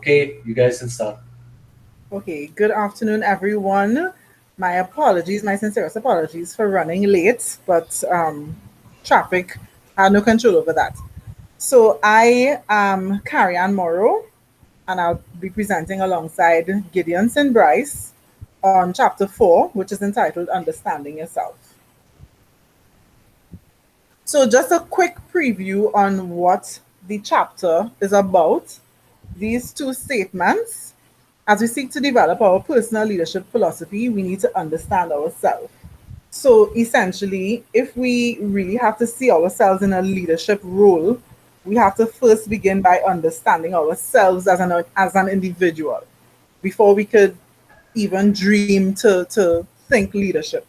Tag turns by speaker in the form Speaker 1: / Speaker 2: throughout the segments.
Speaker 1: Okay, you guys can start.
Speaker 2: Okay, good afternoon, everyone. My apologies, my sincerest apologies for running late, but traffic, I had no control over that. So I am Carrie Ann Morrow, and I'll be presenting alongside Gideon St. Bryce on chapter 4, which is entitled Understanding Yourself. So, just a quick preview on what the chapter is about. These two statements: as we seek to develop our personal leadership philosophy, we need to understand ourselves. So, essentially, if we really have to see ourselves in a leadership role, we have to first begin by understanding ourselves as an individual before we could even dream to think leadership.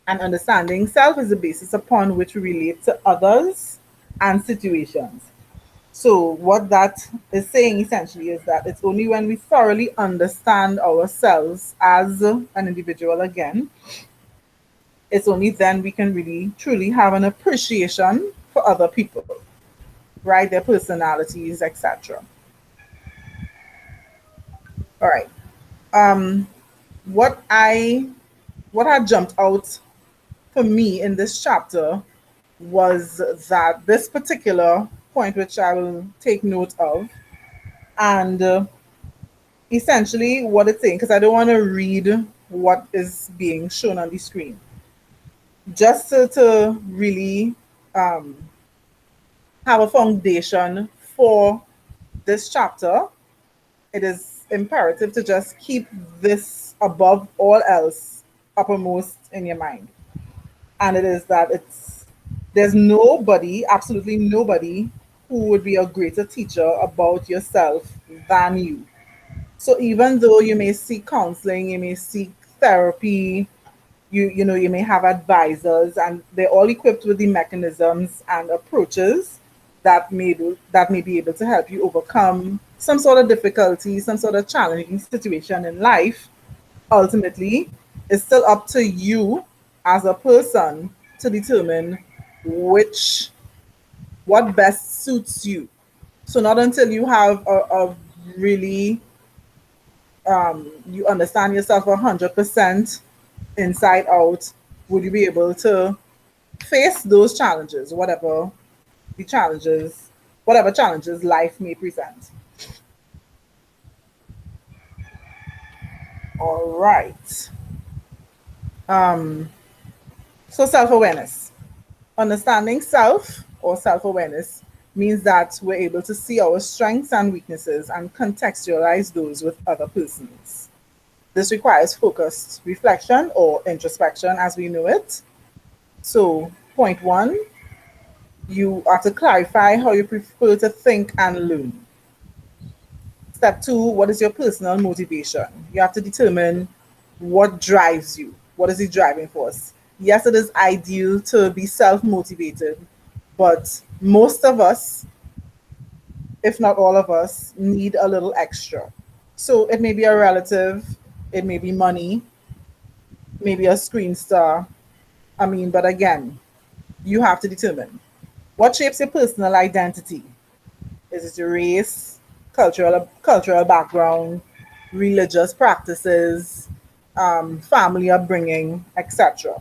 Speaker 2: And understanding self is the basis upon which we relate to others and situations. So, what that is saying essentially is that it's only when we thoroughly understand ourselves as an individual again, it's only then we can really truly have an appreciation for other people, right? Their personalities, etc. All right. Um, what I what had jumped out for me in this chapter was that this particular point, which I will take note of, and essentially what it's saying, because I don't want to read what is being shown on the screen, just to really um, have a foundation for this chapter. It is imperative to just keep this above all else uppermost in your mind. And it is that there's nobody, absolutely nobody, who would be a greater teacher about yourself than you. So even though you may seek counseling, you may seek therapy, you may have advisors, and they're all equipped with the mechanisms and approaches that may be able to help you overcome some sort of difficulty, some sort of challenging situation in life. Ultimately, it's still up to you as a person to determine which what best suits you. So not until you have a really you understand yourself 100% inside out, would you be able to face those challenges, the challenges, whatever challenges life may present. All right. Um, so self-awareness. Understanding self or self-awareness means that we're able to see our strengths and weaknesses and contextualize those with other persons. This requires focused reflection or introspection as we know it. So, point one, you are to clarify how you prefer to think and learn. Step two, what is your personal motivation? You have to determine what drives you. What is the driving force? Yes, it is ideal to be self motivated, but most of us, if not all of us, need a little extra. So it may be a relative, it may be money, maybe a screen star. But again, you have to determine what shapes your personal identity. Is it your race, cultural background, religious practices, family upbringing, etc.?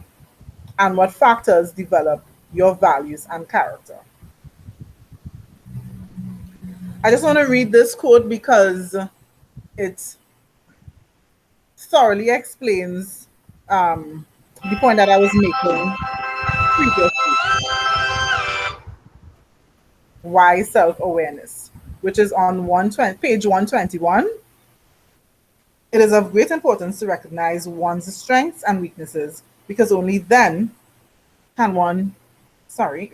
Speaker 2: And what factors develop your values and character? I just want to read this quote because it thoroughly explains the point that I was making previously. Why self-awareness, which is on page 121. It is of great importance to recognize one's strengths and weaknesses because only then can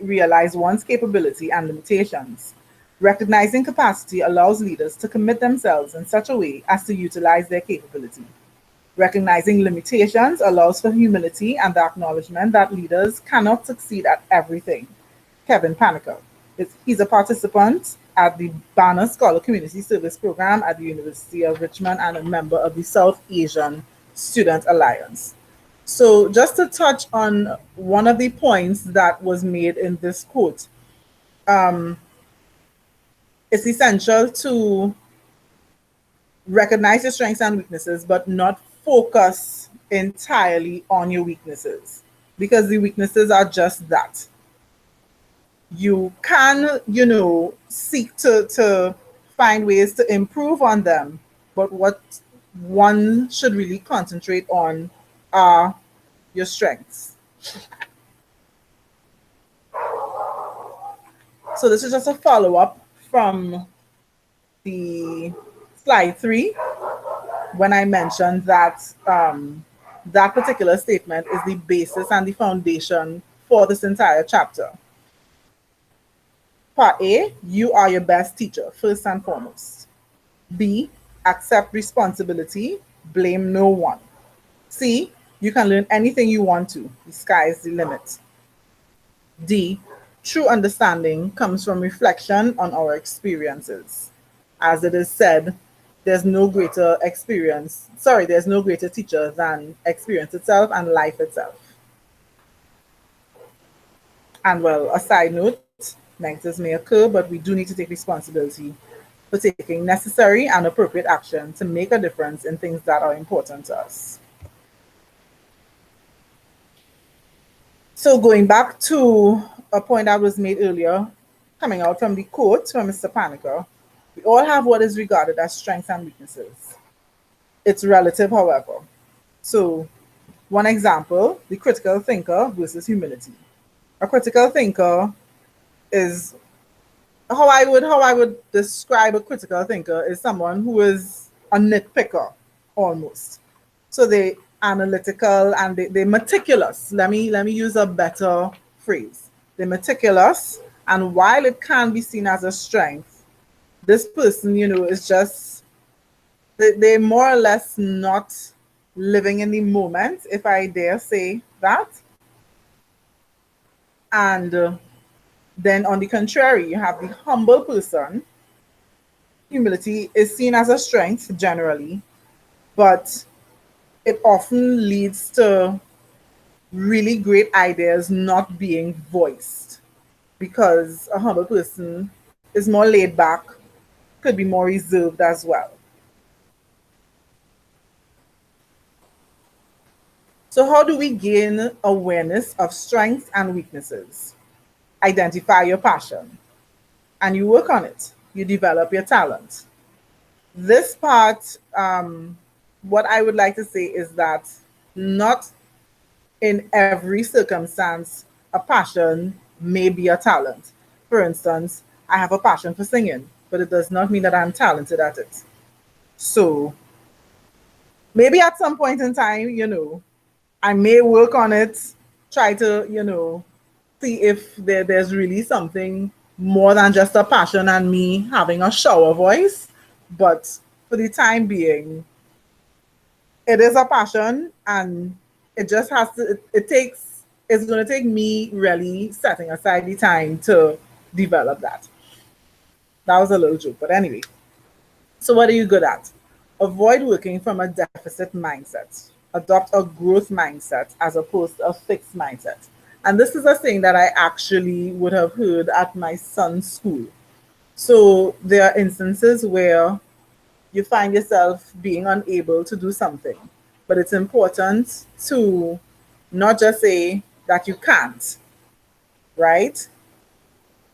Speaker 2: realize one's capability and limitations. Recognizing capacity allows leaders to commit themselves in such a way as to utilize their capability. Recognizing limitations allows for humility and the acknowledgement that leaders cannot succeed at everything. Kevin Paniker. He's a participant at the Banner Scholar Community Service Program at the University of Richmond and a member of the South Asian Student Alliance. So, just to touch on one of the points that was made in this quote, um, it's essential to recognize your strengths and weaknesses, but not focus entirely on your weaknesses, because the weaknesses are just that. You can, seek to find ways to improve on them, but what one should really concentrate on are your strengths. So this is just a follow-up from the slide 3, when I mentioned that that particular statement is the basis and the foundation for this entire chapter. Part A, you are your best teacher, first and foremost. B, accept responsibility, blame no one. C, you can learn anything you want to, the sky is the limit. D, true understanding comes from reflection on our experiences. As it is said, there's no greater teacher than experience itself and life itself. And well, a side note, negatives may occur, but we do need to take responsibility for taking necessary and appropriate action to make a difference in things that are important to us. So going back to a point that was made earlier, coming out from the quote from Mr. Paniker, we all have what is regarded as strengths and weaknesses. It's relative, however. So one example, the critical thinker versus humility. A critical thinker is, how I would describe a critical thinker is someone who is a nitpicker almost. So they analytical and they meticulous. Let me use a better phrase. They're meticulous, and while it can be seen as a strength, this person, is just, they're more or less not living in the moment, if I dare say that. And then on the contrary, you have the humble person. Humility is seen as a strength generally, but it often leads to really great ideas not being voiced, because a humble person is more laid back, could be more reserved as well. So how do we gain awareness of strengths and weaknesses? Identify your passion and you work on it. You develop your talent. This part, what I would like to say is that not in every circumstance a passion may be a talent. For instance, I have a passion for singing, but it does not mean that I'm talented at it. So maybe at some point in time, I may work on it, try to, see if there's really something more than just a passion and me having a shower voice. But for the time being, it is a passion, and it just has to, it's going to take me really setting aside the time to develop that. That was a little joke, but anyway. So what are you good at? Avoid working from a deficit mindset. Adopt a growth mindset as opposed to a fixed mindset. And this is a thing that I actually would have heard at my son's school. So there are instances where you find yourself being unable to do something, but it's important to not just say that you can't, right?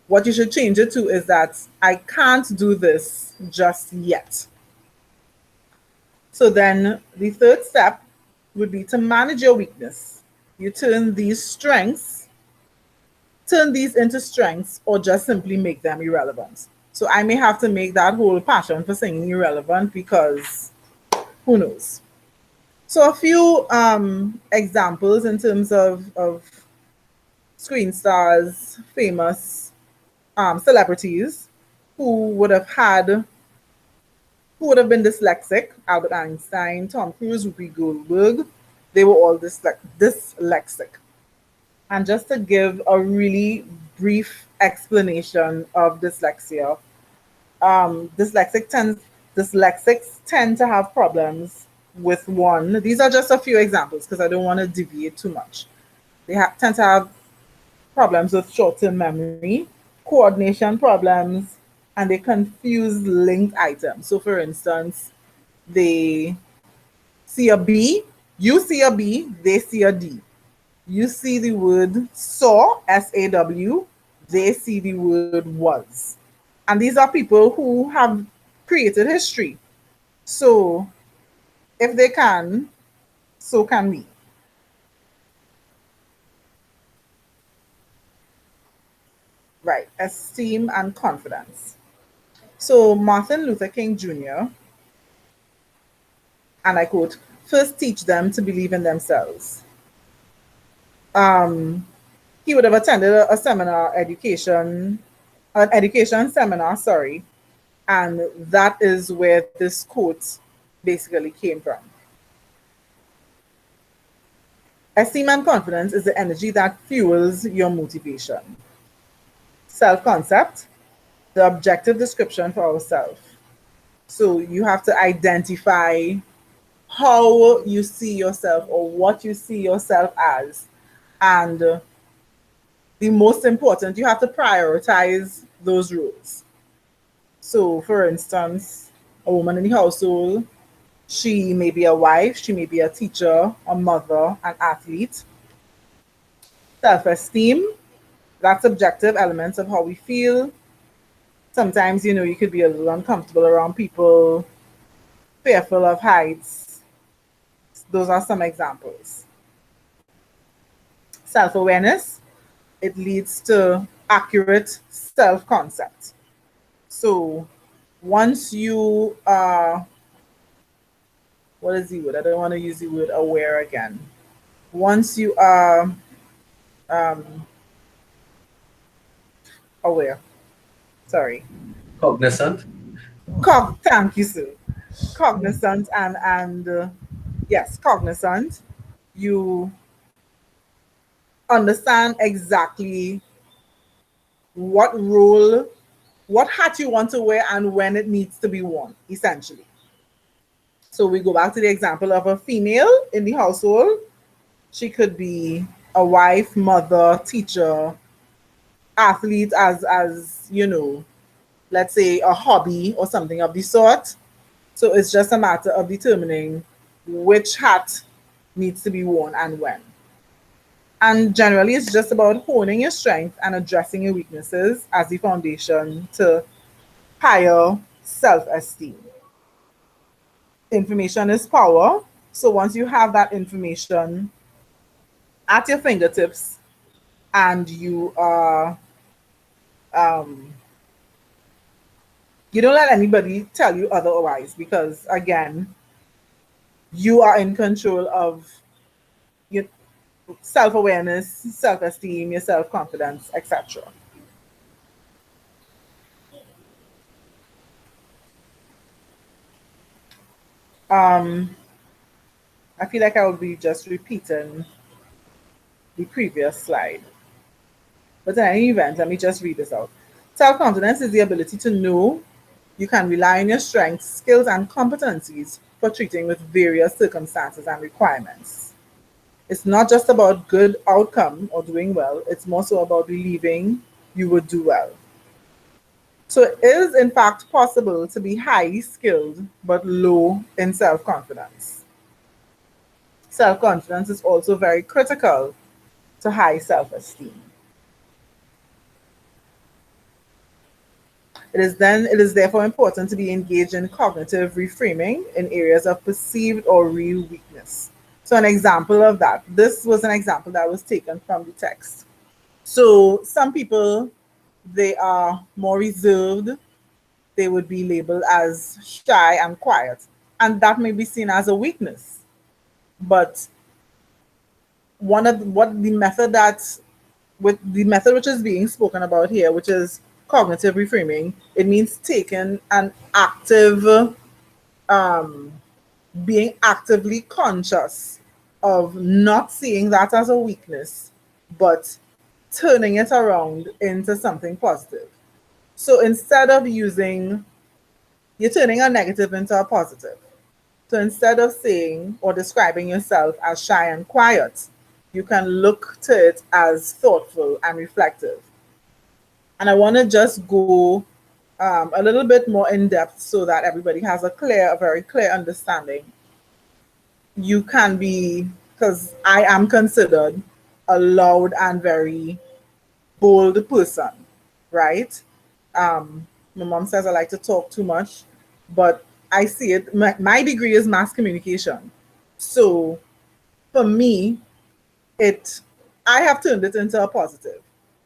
Speaker 2: What you should change it to is that I can't do this just yet. So then the third step would be to manage your weakness. You turn these into strengths, or just simply make them irrelevant. So I may have to make that whole passion for singing irrelevant, because who knows? So a few examples in terms of screen stars, famous celebrities who would have been dyslexic: Albert Einstein, Tom Cruise, Whoopi Goldberg. They were all dyslexic. And just to give a really brief explanation of dyslexia, dyslexics tend to have problems with one. These are just a few examples because I don't want to deviate too much. They tend to have problems with short-term memory, coordination problems, and they confuse linked items. So for instance, They see a B, you see a B, they see a D. You see the word saw, SAW, they see the word was. And these are people who have created history. So if they can, so can we. Right, esteem and confidence. So Martin Luther King Jr., and I quote, first teach them to believe in themselves. Um, he would have attended a seminar, an education seminar, sorry, and that is where this quote basically came from. Esteem and confidence is the energy that fuels your motivation. Self concept, the objective description for ourselves. So you have to identify how you see yourself or what you see yourself as. And the most important, you have to prioritize those roles. So, for instance, a woman in the household, she may be a wife, she may be a teacher, a mother, an athlete. Self esteem, that's subjective elements of how we feel. Sometimes, you could be a little uncomfortable around people, fearful of heights. Those are some examples. Self awareness, it leads to accurate self concept. So, once you are, what is the word? I don't want to use the word aware again. Once you are um, aware, sorry,
Speaker 1: Cognizant.
Speaker 2: thank you, sir. Cognizant and yes, cognizant. You understand exactly what role, what hat you want to wear, and when it needs to be worn, essentially. So we go back to the example of a female in the household. She could be a wife, mother, teacher, athlete, as let's say a hobby or something of the sort. So it's just a matter of determining which hat needs to be worn and when. And generally, it's just about honing your strength and addressing your weaknesses as the foundation to higher self esteem. Information is power. So once you have that information at your fingertips and um, you don't let anybody tell you otherwise, because again, you are in control of your self awareness, self esteem, your self confidence, etc. Um, I feel like I will be just repeating the previous slide. But in any event, let me just read this out. Self confidence is the ability to know you can rely on your strengths, skills, and competencies for treating with various circumstances and requirements. It's not just about good outcome or doing well, it's more so about believing you would do well. So it is in fact possible to be highly skilled but low in self confidence. Self confidence is also very critical to high self esteem. It is therefore important to be engaged in cognitive reframing in areas of perceived or real weakness. So an example of that, this was an example that was taken from the text. So some people, they are more reserved, they would be labeled as shy and quiet, and that may be seen as a weakness. But one of what the method that with the method which is being spoken about here, which is cognitive reframing, it means taking an active, um, being actively conscious of not seeing that as a weakness, but turning it around into something positive. So instead of you're turning a negative into a positive. So instead of saying or describing yourself as shy and quiet, you can look to it as thoughtful and reflective. And I want to just go a little bit more in depth so that everybody has a very clear understanding. You can be, because I am considered a loud and very bold person, right? My mom says I like to talk too much, but I see it. My degree is mass communication. So for me, it I have turned it into a positive.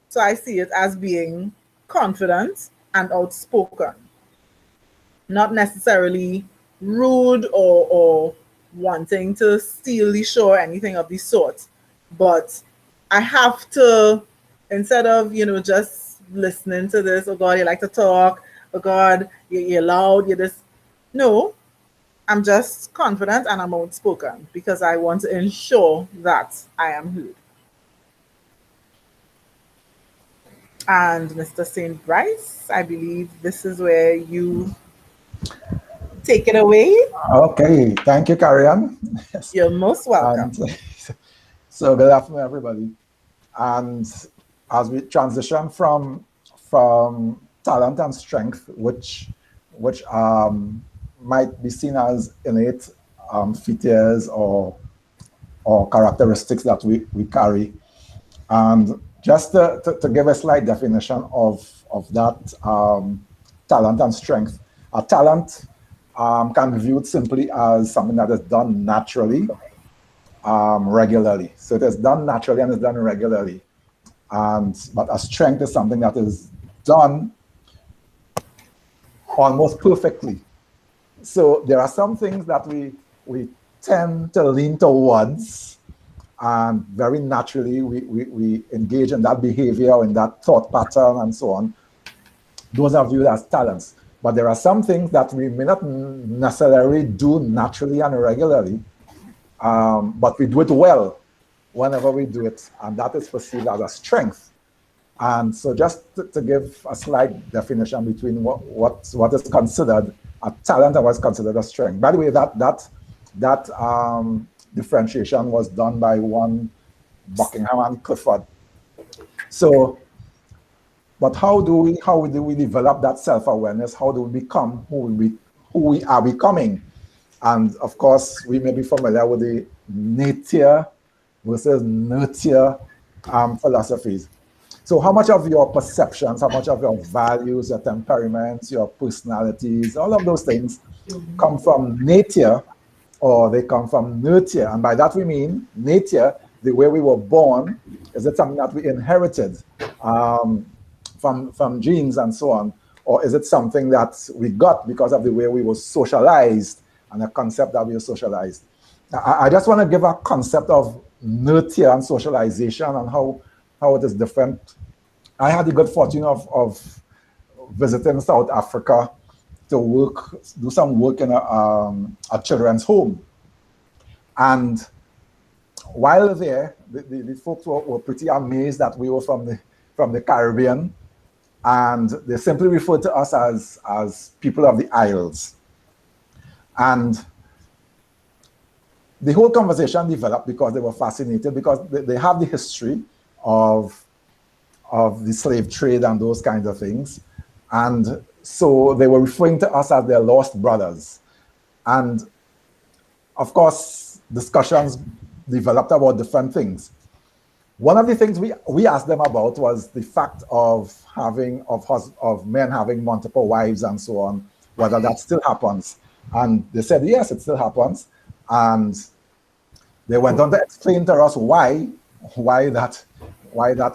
Speaker 2: So I see it as being confident and outspoken, not necessarily rude or wanting to steal the show or anything of the sort. But I have to, instead of, just listening to this, oh God, you like to talk, oh God, you're loud, you're this. No, I'm just confident and I'm outspoken because I want to ensure that I am heard. And Mr. St. Bryce, I believe this is where you take it away.
Speaker 1: Okay, thank you, Karian. Yes.
Speaker 2: You're most
Speaker 1: And
Speaker 2: welcome.
Speaker 1: so good afternoon, everybody. And as we transition from talent and strength, which might be seen as innate features or characteristics that we carry, and just to give a slight definition of that talent and strength, a talent can be viewed simply as something that is done naturally, regularly. So it is done naturally and it's done regularly. But a strength is something that is done almost perfectly. So there are some things that we tend to lean towards, and very naturally we engage in that behavior, in that thought pattern, and so on. Those are viewed as talents. But there are some things that we may not necessarily do naturally and regularly, but we do it well whenever we do it, and that is perceived as a strength. And so just to give a slight definition between what is considered a talent and what's considered a strength. By the way, that differentiation was done by one Buckingham and Clifford. So, but how do we develop that self-awareness? How do we become who we are becoming? And of course, we may be familiar with the nature versus nurture philosophies. So how much of your perceptions, how much of your values, your temperaments, your personalities, all of those things come from nature, or they come from nurture? And by that we mean nature, the way we were born. Is it something that we inherited from genes and so on? Or is it something that we got because of the way we were socialized and a concept that we were socialized? I just want to give a concept of nurture and socialization and how it is different. I had the good fortune of visiting South Africa to do some work in a children's home. And while there, the folks were pretty amazed that we were from the Caribbean, and they simply referred to us as people of the Isles. And the whole conversation developed because they were fascinated, because they have the history of the slave trade and those kinds of things. And so they were referring to us as their lost brothers. And of course, discussions developed about different things. One of the things we asked them about was the fact of men having multiple wives and so on, whether that still happens. And they said, yes, it still happens. And they went on to explain to us why that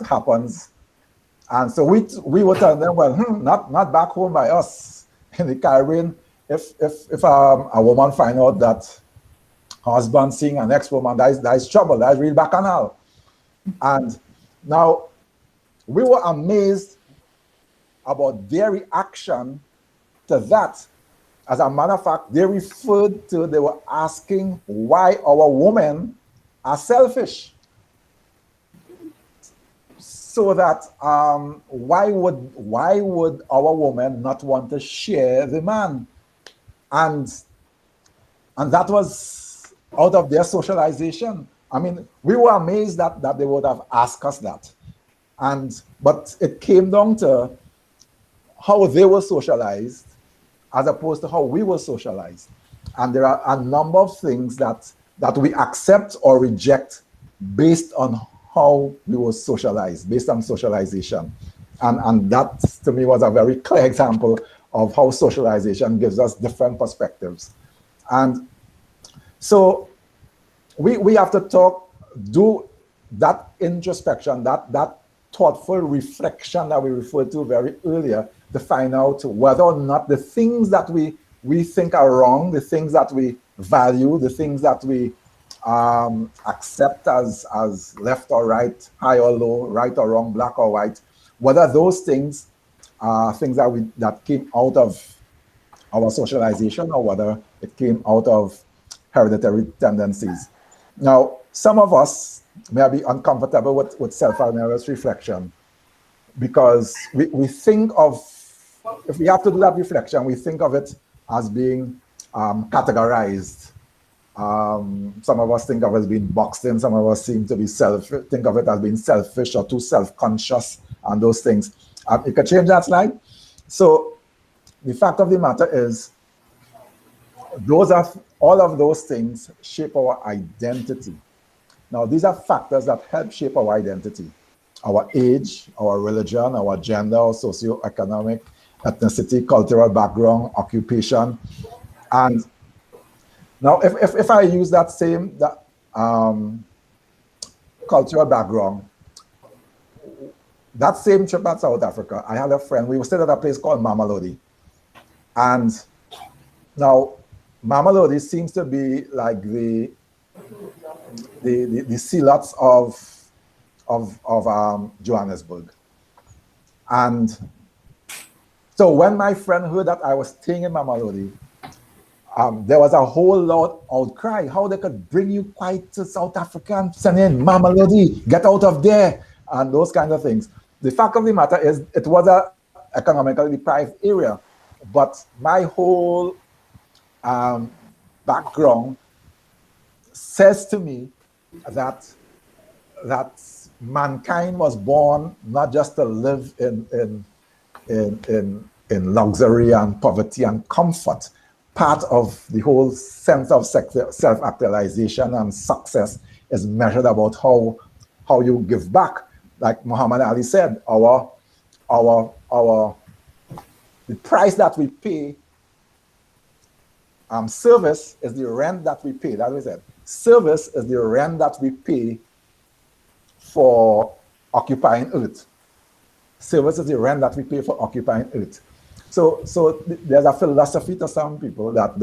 Speaker 1: happens. And so we were telling them, well, not back home by us in the Caribbean. If a woman find out that her husband seeing an ex-woman, that is trouble, that is real bacchanal. And now we were amazed about their reaction to that. As a matter of fact, they were asking why our women are selfish. So that why would our woman not want to share the man? And that was out of their socialization. I mean, we were amazed that they would have asked us that. But it came down to how they were socialized as opposed to how we were socialized. And there are a number of things that we accept or reject based on how we were socialized, based on socialization. And that, to me, was a very clear example of how socialization gives us different perspectives. And so we have to do that introspection, that thoughtful reflection that we referred to very earlier, to find out whether or not the things that we think are wrong, the things that we value, the things that we accept as left or right, high or low, right or wrong, black or white, whether those things are things that came out of our socialization or whether it came out of hereditary tendencies. Now, some of us may be uncomfortable with self-awareness reflection because we think of, if we have to do that reflection, we think of it as being categorized. Some of us think of it as being boxed in, some of us seem to think of it as being selfish or too self-conscious and those things. You can change that slide. So the fact of the matter is, all of those things shape our identity. Now, these are factors that help shape our identity: our age, our religion, our gender, our socioeconomic, ethnicity, cultural background, occupation. And now, if I use that same cultural background, that same trip at South Africa, I had a friend, we were staying at a place called Mamelodi. And now, Mamelodi seems to be like the Silots of Johannesburg. And so when my friend heard that I was staying in Mamelodi, there was a whole lot outcry how they could bring you quite to South Africa and send in Mamelodi, get out of there, and those kinds of things. The fact of the matter is, it was an economically deprived area, but my whole background says to me that mankind was born not just to live in luxury and poverty and comfort. Part of the whole sense of self-actualization and success is measured about how you give back. Like Muhammad Ali said, the price that we pay, service is the rent that we pay. That's what we said. Service is the rent that we pay for occupying Earth. Service is the rent that we pay for occupying Earth. So there's a philosophy to some people that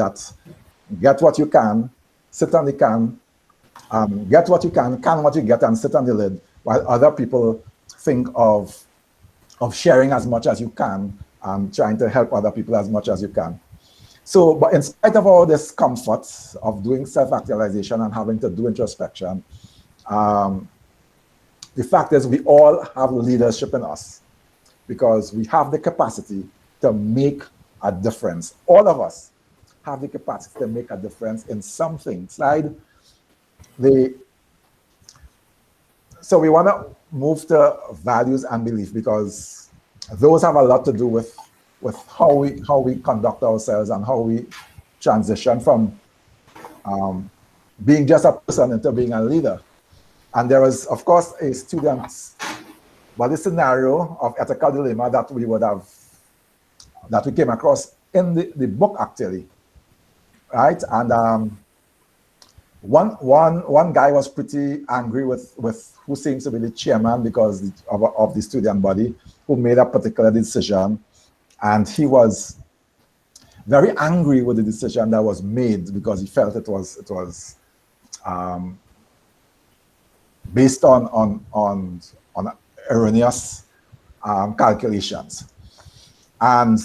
Speaker 1: get what you can, sit on the can, get what you can what you get, and sit on the lid, while other people think of sharing as much as you can and trying to help other people as much as you can. So, but in spite of all this comfort of doing self-actualization and having to do introspection, the fact is we all have leadership in us because we have the capacity to make a difference. All of us have the capacity to make a difference in something. So we want to move to values and belief because those have a lot to do with how we conduct ourselves and how we transition from being just a person into being a leader. And there is, of course, a student's body scenario of ethical dilemma that we came across in the book, actually, right? And one guy was pretty angry with who seems to be the chairman because of the student body, who made a particular decision, and he was very angry with the decision that was made because he felt it was based on erroneous calculations. And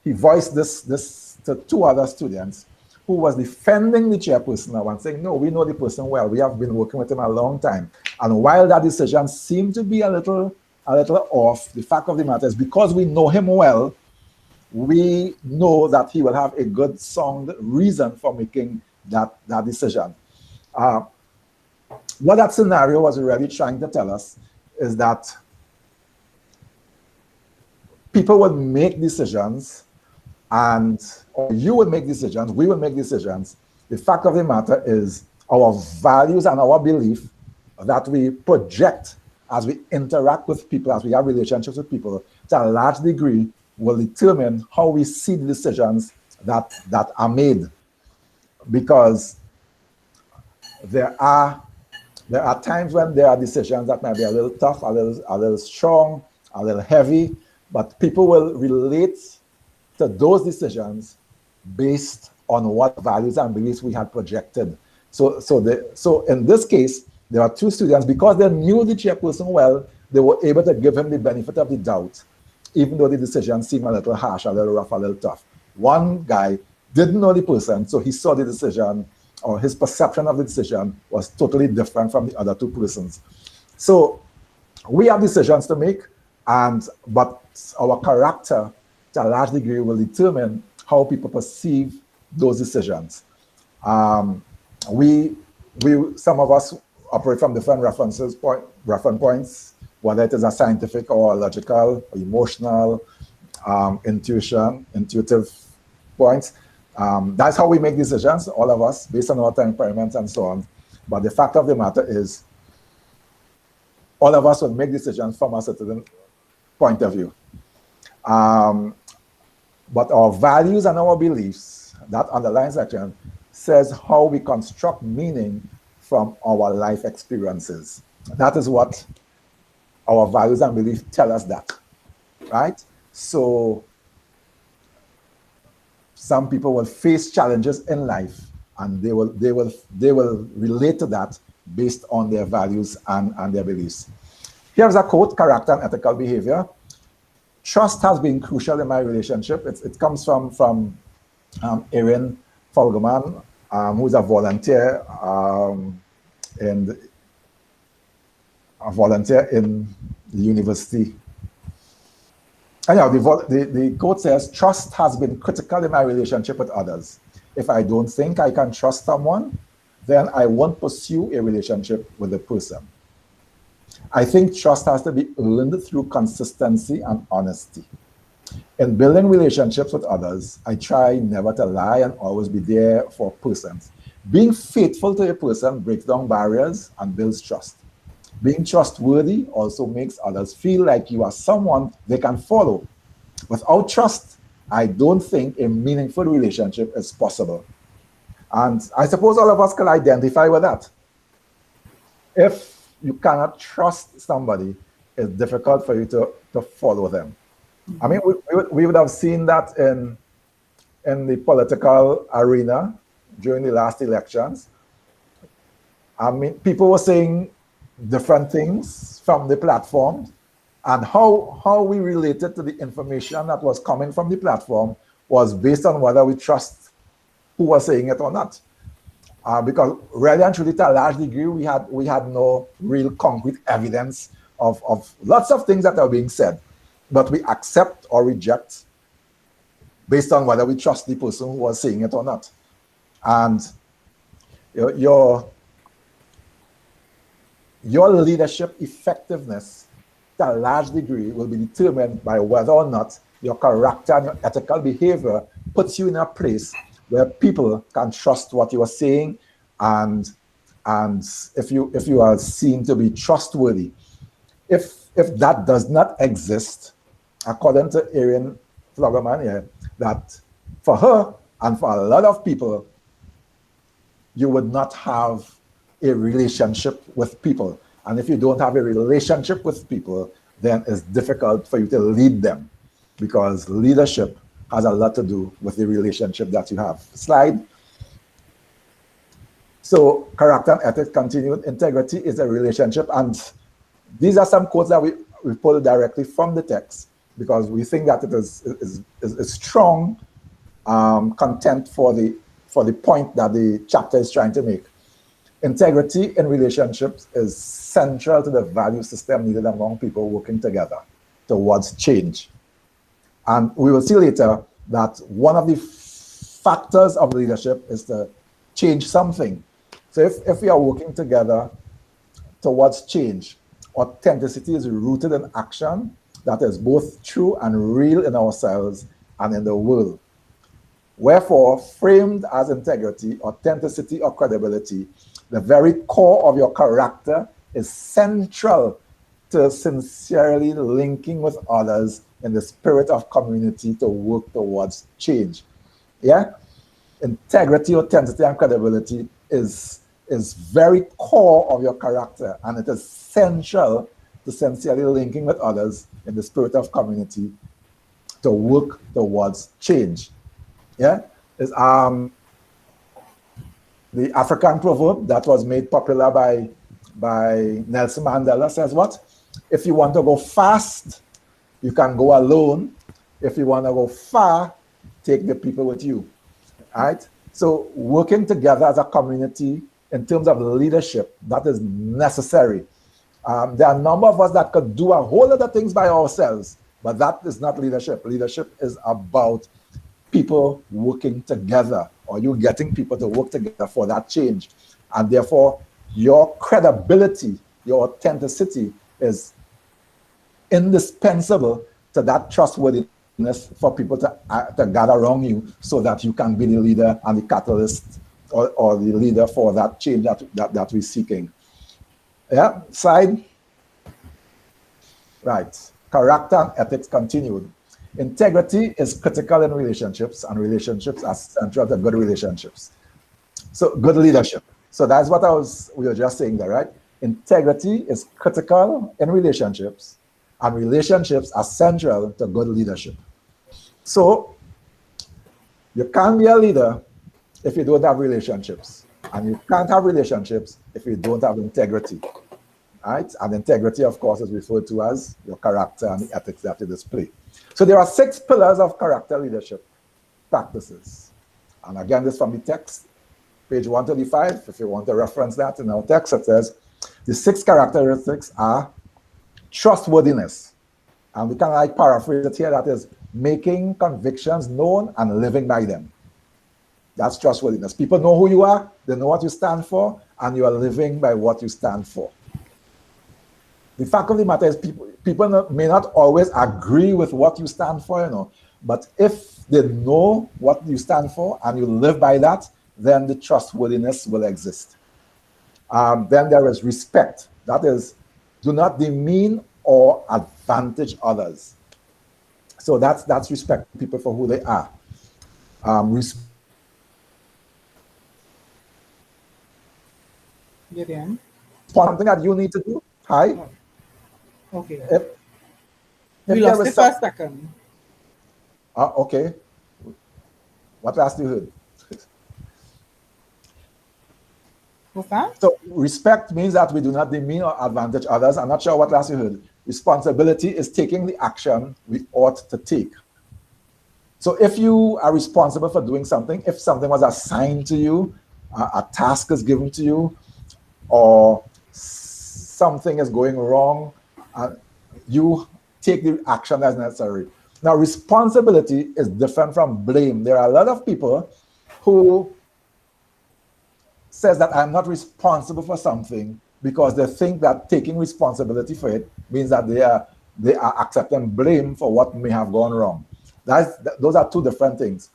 Speaker 1: he voiced this to two other students who was defending the chairperson now and saying, no, we know the person well. We have been working with him a long time. And while that decision seemed to be a little off, the fact of the matter is because we know him well, we know that he will have a good, sound reason for making that decision. What that scenario was really trying to tell us is that people would make decisions, and or you will make decisions, we will make decisions. The fact of the matter is our values and our belief that we project as we interact with people, as we have relationships with people, to a large degree will determine how we see the decisions that are made. Because there are times when there are decisions that might be a little tough, a little strong, a little heavy, but people will relate to those decisions based on what values and beliefs we had projected. So in this case, there are two students, because they knew the chairperson well, they were able to give him the benefit of the doubt, even though the decision seemed a little harsh, a little rough, a little tough. One guy didn't know the person, so he saw the decision, or his perception of the decision was totally different from the other two persons. So we have decisions to make, but our character, to a large degree, will determine how people perceive those decisions. Some of us operate from different reference points, whether it is a scientific or logical, or emotional, intuitive points. That's how we make decisions, all of us, based on our temperaments and so on. But the fact of the matter is, all of us will make decisions from a certain point of view. But our values and our beliefs, that underlying section, says how we construct meaning from our life experiences. That is what our values and beliefs tell us that, right? So some people will face challenges in life, and they will relate to that based on their values and their beliefs. Here's a quote: character and ethical behavior. Trust has been crucial in my relationship. It comes from Erin Folgerman, who's a volunteer in the university. Anyhow, the quote says, "Trust has been critical in my relationship with others. If I don't think I can trust someone, then I won't pursue a relationship with the person. I think trust has to be earned through consistency and honesty. In building relationships with others, I try never to lie and always be there for persons. Being faithful to a person breaks down barriers and builds trust. Being trustworthy also makes others feel like you are someone they can follow. Without trust, I don't think a meaningful relationship is possible." And I suppose all of us can identify with that. If you cannot trust somebody, it's difficult for you to follow them. I mean, we would have seen that in the political arena during the last elections. I mean, people were saying different things from the platform, and how we related to the information that was coming from the platform was based on whether we trust who was saying it or not. Because really and truly, to a large degree, we had no real concrete evidence of lots of things that are being said, but we accept or reject based on whether we trust the person who was saying it or not. And your leadership effectiveness, to a large degree, will be determined by whether or not your character and your ethical behavior puts you in a place where people can trust what you are saying, and if you are seen to be trustworthy. If that does not exist, according to Erin Floggerman here, that for her and for a lot of people, you would not have a relationship with people. And if you don't have a relationship with people, then it's difficult for you to lead them, because leadership has a lot to do with the relationship that you have. Slide. So character and ethics continued. Integrity is a relationship. And these are some quotes that we pulled directly from the text, because we think that it is strong content for the point that the chapter is trying to make. Integrity in relationships is central to the value system needed among people working together towards change. And we will see later that one of the factors of leadership is to change something. So if we are working together towards change, authenticity is rooted in action that is both true and real in ourselves and in the world. Wherefore, framed as integrity, authenticity, or credibility, the very core of your character is central to sincerely linking with others in the spirit of community to work towards change. Yeah? Integrity, authenticity, and credibility is very core of your character, and it is central to sincerely linking with others in the spirit of community to work towards change. Yeah? Is the African proverb that was made popular by Nelson Mandela says what? If you want to go fast, you can go alone. If you want to go far, take the people with you. All right? So working together as a community in terms of leadership, that is necessary. There are a number of us that could do a whole lot of things by ourselves, but that is not leadership. Leadership is about people working together, or you getting people to work together for that change. And therefore, your credibility, your authenticity is indispensable to that trustworthiness for people to gather around you so that you can be the leader and the catalyst or the leader for that change that we're seeking. Yeah, slide. Right. Character and ethics continued. Integrity is critical in relationships, and relationships are central to good relationships. So good leadership. So that's what we were just saying there, right? Integrity is critical in relationships, and relationships are central to good leadership. So you can't be a leader if you don't have relationships, and you can't have relationships if you don't have integrity. Right? And integrity, of course, is referred to as your character and the ethics that you display. So there are 6 pillars of character leadership practices. And again, this from the text, page 135. If you want to reference that in our text, it says the 6 characteristics are trustworthiness. And we can like paraphrase it here, that is making convictions known and living by them. That's trustworthiness. People know who you are, they know what you stand for, and you are living by what you stand for. The fact of the matter is people may not always agree with what you stand for, but if they know what you stand for and you live by that, then the trustworthiness will exist. Then there is respect. That is, do not demean or advantage others. So that's respect people for who they are. Something that you need to do. Hi.
Speaker 2: Okay.
Speaker 1: If
Speaker 2: we lost it for a second.
Speaker 1: Okay. What last you heard?
Speaker 2: What's that?
Speaker 1: So respect means that we do not demean or advantage others. I'm not sure what last you heard. Responsibility is taking the action we ought to take. So if you are responsible for doing something, if something was assigned to you, a task is given to you, or something is going wrong, you take the action that's necessary. Now, responsibility is different from blame. There are a lot of people who says that I'm not responsible for something because they think that taking responsibility for it means that they are accepting blame for what may have gone wrong. Those are 2 different things.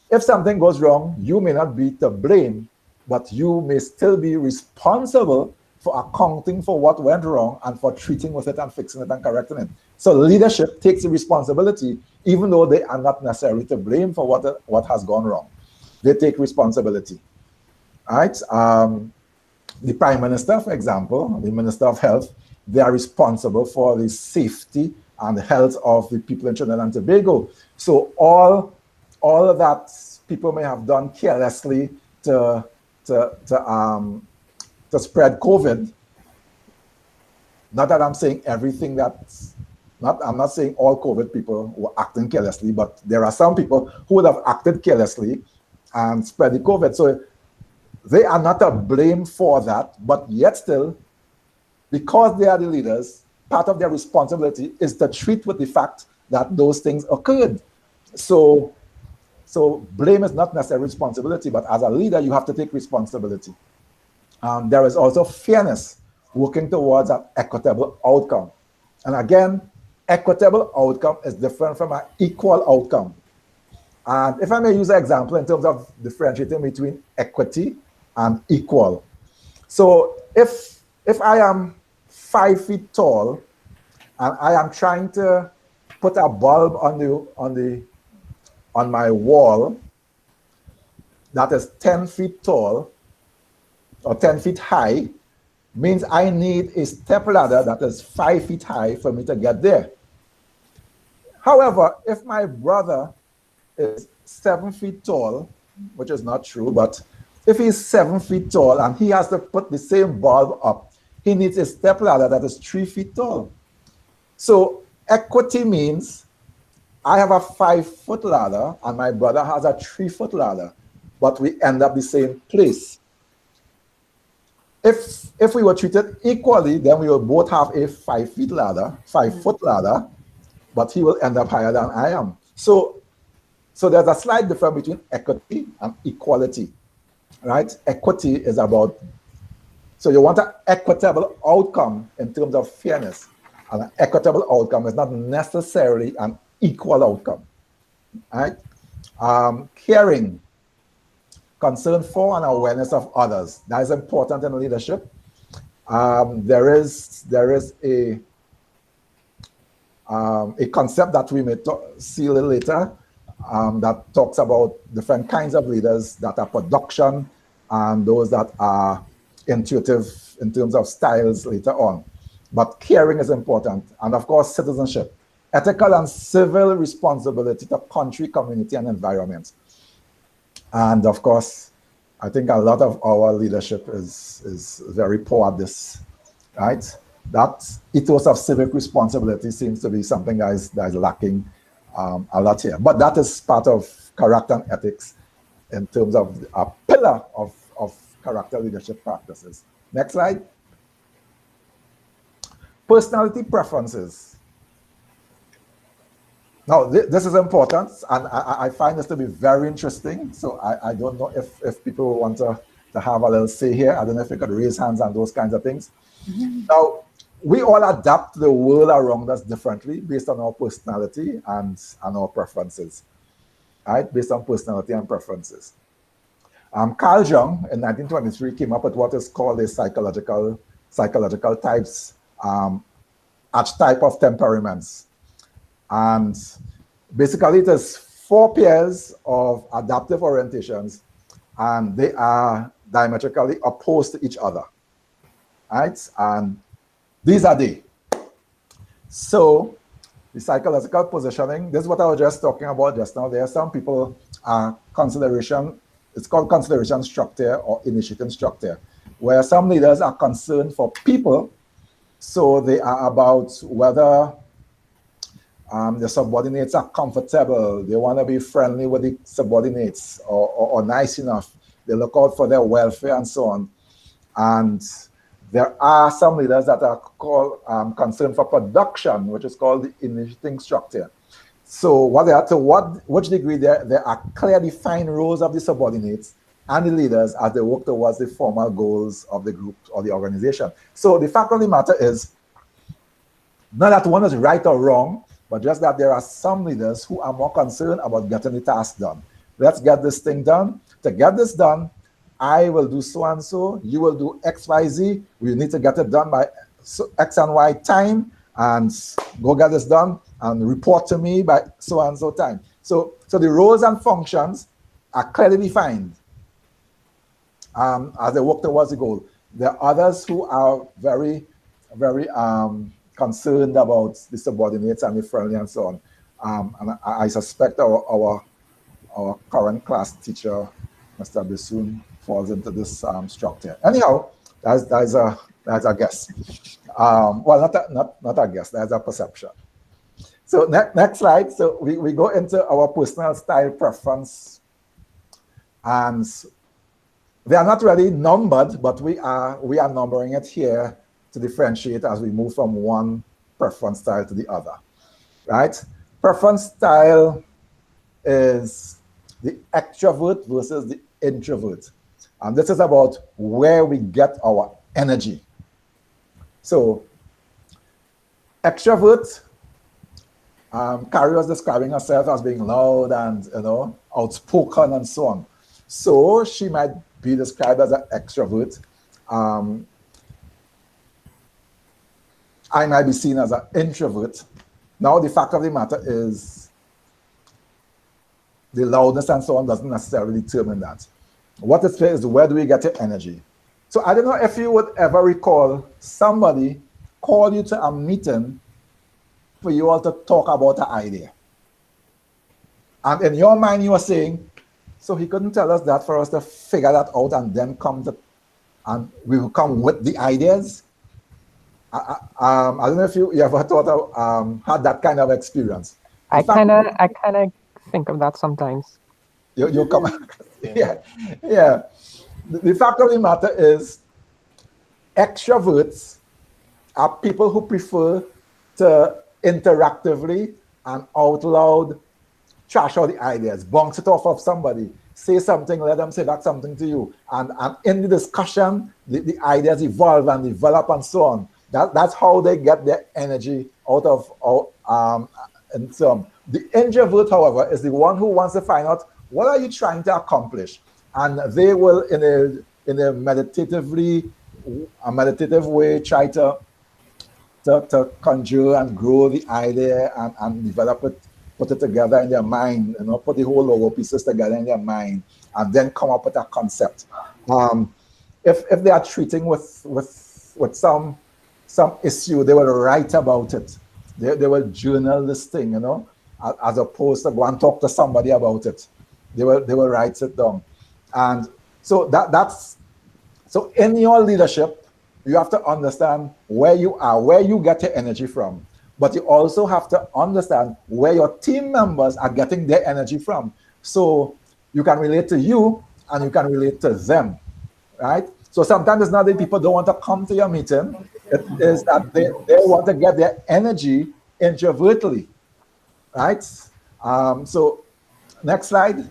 Speaker 1: If something goes wrong, you may not be to blame, but you may still be responsible for accounting for what went wrong and for treating with it and fixing it and correcting it. So leadership takes the responsibility, even though they are not necessarily to blame for what has gone wrong. They take responsibility. All right? The Prime Minister, for example, the Minister of Health, they are responsible for the safety and the health of the people in Trinidad and Tobago. So all of that people may have done carelessly to spread COVID. Not that I'm saying everything I'm not saying all COVID people were acting carelessly, but there are some people who would have acted carelessly and spread the COVID. So they are not to blame for that, but yet still, because they are the leaders, part of their responsibility is to treat with the fact that those things occurred. So blame is not necessarily responsibility, but as a leader, you have to take responsibility. There is also fairness, working towards an equitable outcome. And again, equitable outcome is different from an equal outcome. And if I may use an example in terms of differentiating between equity and equal. So if I am 5 feet tall and I am trying to put a bulb on my wall that is 10 feet tall or 10 feet high, means I need a step ladder that is 5 feet high for me to get there. However, if my brother is 7 feet tall, which is not true, but if he's 7 feet tall and he has to put the same bulb up, he needs a step ladder that is 3 feet tall. So equity means I have a 5-foot ladder and my brother has a 3-foot ladder, but we end up the same place. If we were treated equally, then we will both have a 5-foot ladder, but he will end up higher than I am. So there's a slight difference between equity and equality, right? Equity is about, so you want an equitable outcome in terms of fairness, and an equitable outcome is not necessarily an equal outcome, right? Caring, concern for and awareness of others. That is important in leadership. There is a concept that we may see a little later that talks about different kinds of leaders that are production and those that are intuitive in terms of styles later on. But caring is important. And of course, citizenship, ethical and civil responsibility to country, community, and environment. And of course, I think a lot of our leadership is very poor at this, right? That ethos of civic responsibility seems to be something that is lacking a lot here. But that is part of character and ethics in terms of a pillar of character leadership practices. Next slide. Personality preferences. Now, this is important, and I find this to be very interesting. So I don't know if people want to have a little say here. I don't know if you could raise hands and those kinds of things. Mm-hmm. Now, we all adapt to the world around us differently based on our personality and our preferences, right? Based on personality and preferences. Carl Jung in 1923 came up with what is called a psychological types, archetype of temperaments. And basically it is 4 pairs of adaptive orientations, and they are diametrically opposed to each other, right? And these are they. So the psychological positioning, this is what I was just talking about just now. There are some people consideration, it's called consideration structure or initiating structure, where some leaders are concerned for people. So they are about whether the subordinates are comfortable, they want to be friendly with the subordinates or nice enough, they look out for their welfare and so on. And there are some leaders that are called concerned for production, which is called the initiating structure. So which degree there are clear defined roles of the subordinates and the leaders as they work towards the formal goals of the group or the organization. So the fact of the matter is, not that one is right or wrong, but just that there are some leaders who are more concerned about getting the task done. Let's get this thing done. To get this done, I will do so and so, you will do X, Y, Z. We need to get it done by X and Y time, and go get this done and report to me by so and so time. So the roles and functions are clearly defined as they work towards the goal. There are others who are very, very concerned about the subordinates and the friendly and so on. And I suspect our current class teacher, Mr. Bissoon, falls into this structure. Anyhow, that's a guess. Well, not a guess, that's a perception. So next slide. So we go into our personal style preference. And they are not really numbered, but we are numbering it here to differentiate as we move from one preference style to the other, right? Preference style is the extrovert versus the introvert. And this is about where we get our energy. So extrovert Carrie was describing herself as being loud and, outspoken and so on. So she might be described as an extrovert. I might be seen as an introvert. Now, the fact of the matter is the loudness and so on doesn't necessarily determine that. What it says is, where do we get your energy? So I don't know if you would ever recall somebody call you to a meeting for you all to talk about an idea. And in your mind, you are saying, so he couldn't tell us that for us to figure that out and then and we will come with the ideas. I don't know if you ever thought of, had that kind of experience.
Speaker 3: I kind of think of that sometimes.
Speaker 1: You come, yeah. The fact of the matter is, extroverts are people who prefer to interactively and out loud trash out the ideas, bounce it off of somebody, say something, let them say back something to you. And in the discussion, the ideas evolve and develop and so on. That's how they get their energy out of, and so on. The introvert, however, is the one who wants to find out, what are you trying to accomplish? And they will, in a meditative way, try to conjure and grow the idea and develop it, put it together in their mind, put the whole Lego pieces together in their mind, and then come up with a concept. If they are treating with some issue, they will write about it. They will journal this thing, as opposed to go and talk to somebody about it. They will write it down. And so so in your leadership, you have to understand where you are, where you get your energy from. But you also have to understand where your team members are getting their energy from. So you can relate to you and you can relate to them, right? So sometimes it's not that people don't want to come to your meeting. It is that they want to get their energy introvertly, right? So next slide.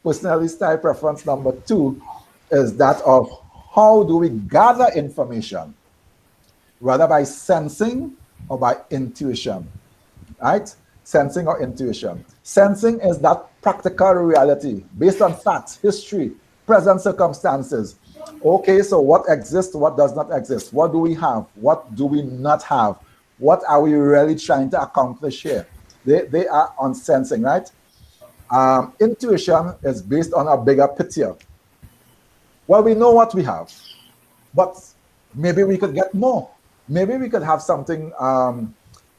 Speaker 1: Personality style preference number 2 is that of how do we gather information, whether by sensing or by intuition, right? Sensing or intuition. Sensing is that practical reality based on facts, history, present circumstances. Okay, so what exists, what does not exist? What do we have? What do we not have? What are we really trying to accomplish here? They are on sensing, right? Intuition is based on a bigger picture. Well, we know what we have, but maybe we could get more. Maybe we could have something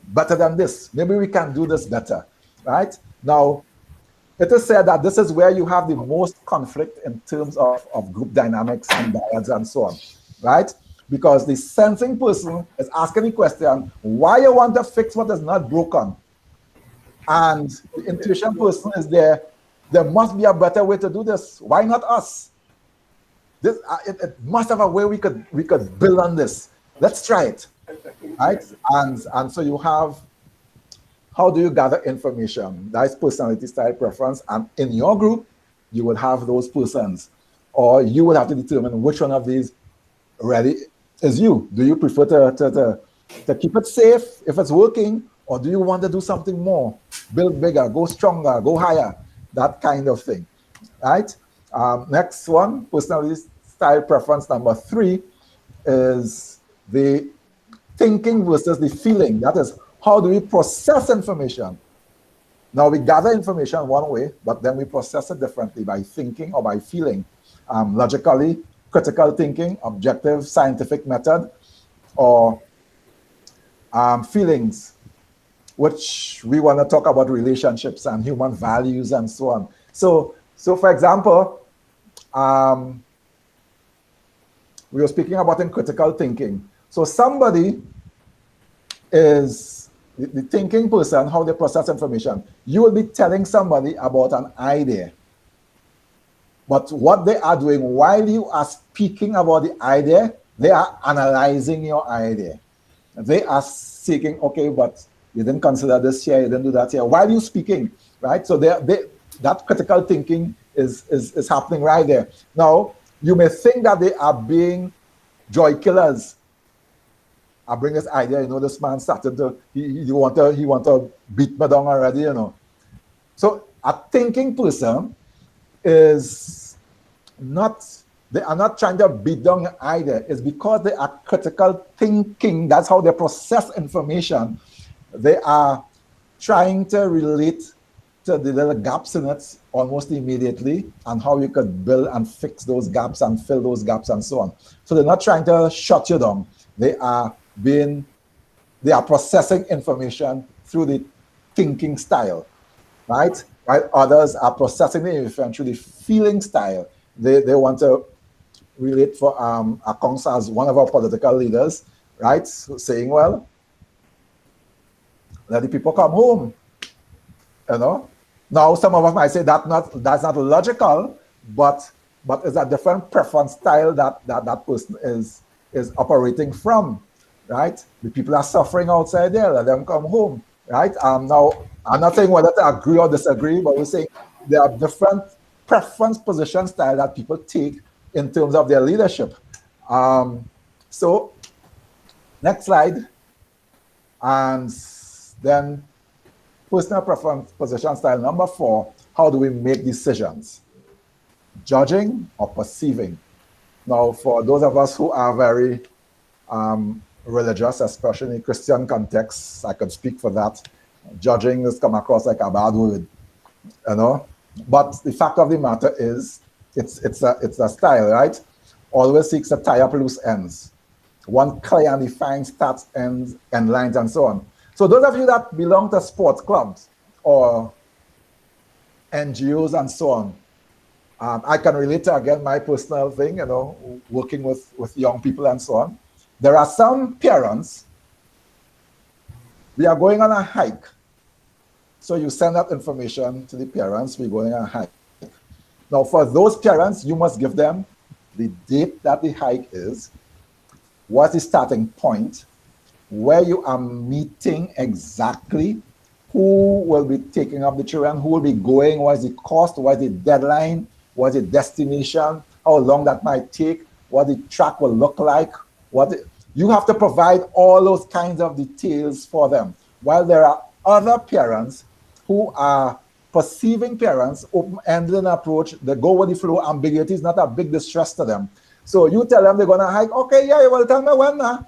Speaker 1: better than this. Maybe we can do this better, right? Now, it is said that this is where you have the most conflict in terms of group dynamics and bias and so on, right? Because the sensing person is asking the question, why you want to fix what is not broken? And the intuition person is there must be a better way to do this. Why not us? This it must have a way we could build on this. Let's try it, right? And so you have, how do you gather information? That is personality style preference. And in your group, you would have those persons, or you would have to determine which one of these really is you. Do you prefer to keep it safe if it's working, or do you want to do something more, build bigger, go stronger, go higher, that kind of thing, right? Next one, personality style preference number 3 is the thinking versus the feeling. That is, how do we process information? Now, we gather information one way, but then we process it differently by thinking or by feeling. Logically, critical thinking, objective, scientific method, or feelings, which we want to talk about relationships and human values and so on. So for example, we were speaking about in critical thinking. So somebody is the thinking person, how they process information. You will be telling somebody about an idea. But what they are doing while you are speaking about the idea, they are analyzing your idea. They are seeking, okay, but you didn't consider this here, you didn't do that here, while you're speaking, right? So that critical thinking is happening right there. Now, you may think that they are being joy killers, I bring this idea, you know, this man started to, he want to beat me down already, you know. So a thinking person is not, they are not trying to beat down your idea. It's because they are critical thinking. That's how they process information. They are trying to relate to the little gaps in it almost immediately and how you could build and fix those gaps and fill those gaps and so on. So they're not trying to shut you down. They are processing information through the thinking style, right? While others are processing the information through the feeling style. They want to relate for accounts as one of our political leaders, right? So saying, well, let the people come home, you know. Now, some of us might say that's not logical, but it's a different preference style that person is operating from, right? The people are suffering outside there, let them come home, right? Now, I'm not saying whether to agree or disagree, but we're saying there are different preference position style that people take in terms of their leadership. So, next slide. And then personal preference position style number 4, how do we make decisions? Judging or perceiving? Now, for those of us who are very religious, especially in Christian contexts, I could speak for that. Judging has come across like a bad word, you know. But the fact of the matter is, it's a style, right? Always seeks to tie up loose ends. One clear and defined starts, ends, and lines, and so on. So those of you that belong to sports clubs or NGOs and so on, I can relate to, again, my personal thing, you know, working with young people and so on. There are some parents, we are going on a hike. So you send out information to the parents, we're going on a hike. Now, for those parents, you must give them the date that the hike is, what's the starting point, where you are meeting exactly, who will be taking up the children, who will be going, what is the cost, what is the deadline, what is the destination, how long that might take, what the track will look like. You have to provide all those kinds of details for them. While there are other parents who are perceiving parents, open-ended approach, they go with the flow, ambiguity is not a big distress to them. So you tell them they're going to hike, okay, yeah, you will tell me when now.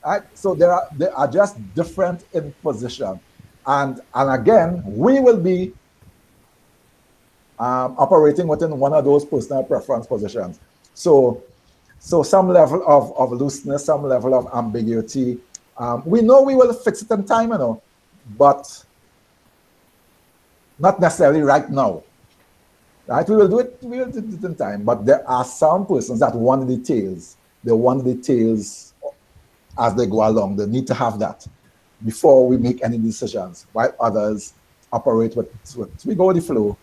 Speaker 1: Right? So they are just different in position. And again, we will be operating within one of those personal preference positions. So some level of looseness, some level of ambiguity. We know we will fix it in time, you know, but not necessarily right now. Right? We will do it in time, but there are some persons that want the details. They want the details as they go along. They need to have that before we make any decisions, while others operate with we go with the flow,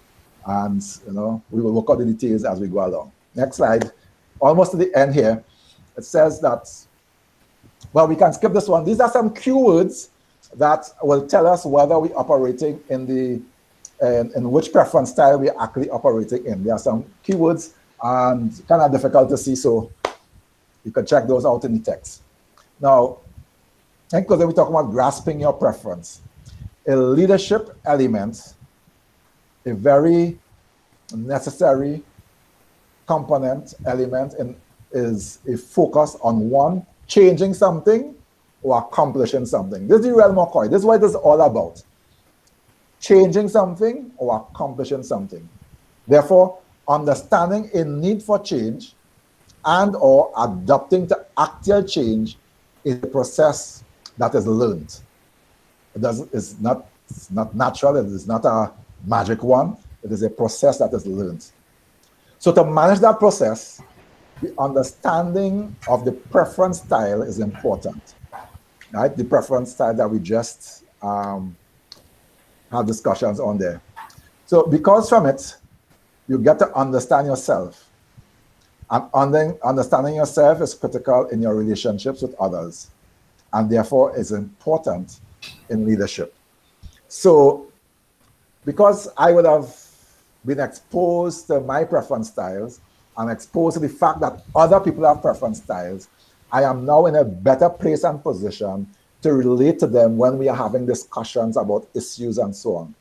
Speaker 1: and you know, we will work out the details as we go along. Next slide. Almost to the end here. It says that, well, we can skip this one. These are some keywords that will tell us whether we're operating in which preference style we are actually operating in. There are some keywords and kind of difficult to see, so you can check those out in the text. Now, I think because we talk about grasping your preference, a leadership element, a very necessary component element is a focus on one, changing something or accomplishing something. This is the realm of COI. This is what it is all about. Changing something or accomplishing something. Therefore, understanding a need for change and or adapting to actual change is a process that is learned. It's not natural, it is not a magic one, it is a process that is learned. So to manage that process, the understanding of the preference style is important, right? The preference style that we just have discussions on there. So because from it, you get to understand yourself. And understanding yourself is critical in your relationships with others, and therefore is important in leadership. So because I would have been exposed to my preference styles and exposed to the fact that other people have preference styles, I am now in a better place and position to relate to them when we are having discussions about issues and so on.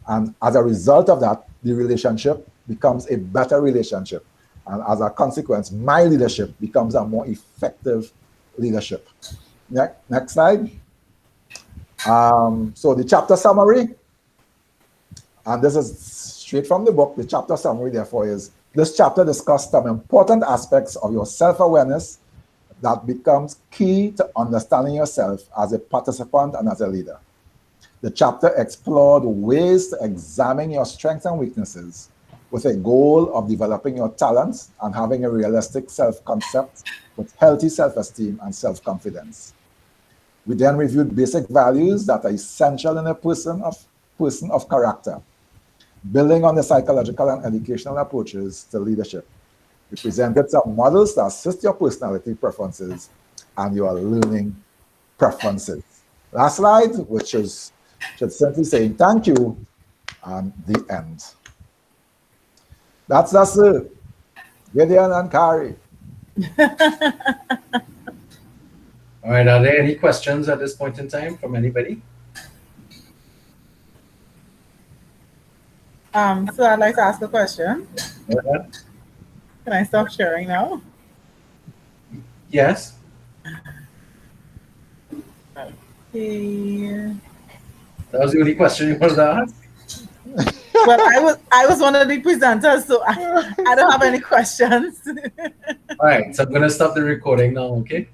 Speaker 1: And as a result of that, the relationship becomes a better relationship. And as a consequence, my leadership becomes a more effective leadership. Next slide. So the chapter summary, and this is straight from the book. The chapter summary, therefore, is this chapter discusses some important aspects of your self-awareness that becomes key to understanding yourself as a participant and as a leader. The chapter explored ways to examine your strengths and weaknesses with a goal of developing your talents and having a realistic self-concept with healthy self-esteem and self-confidence. We then reviewed basic values that are essential in a person of character, building on the psychological and educational approaches to leadership. We presented some models that assist your personality preferences and your learning preferences. Last slide, which should simply saying thank you and the end. That's it. Gideon and Carrie.
Speaker 4: All right, are there any questions at this point in time from anybody?
Speaker 2: So I'd like to ask a question.
Speaker 4: Go ahead.
Speaker 2: Can I stop sharing now?
Speaker 4: Yes.
Speaker 2: Okay.
Speaker 4: That was the only question you wanted to ask?
Speaker 2: Well, I was one of the presenters, so I don't have any questions.
Speaker 4: All right, so I'm going to stop the recording now, okay?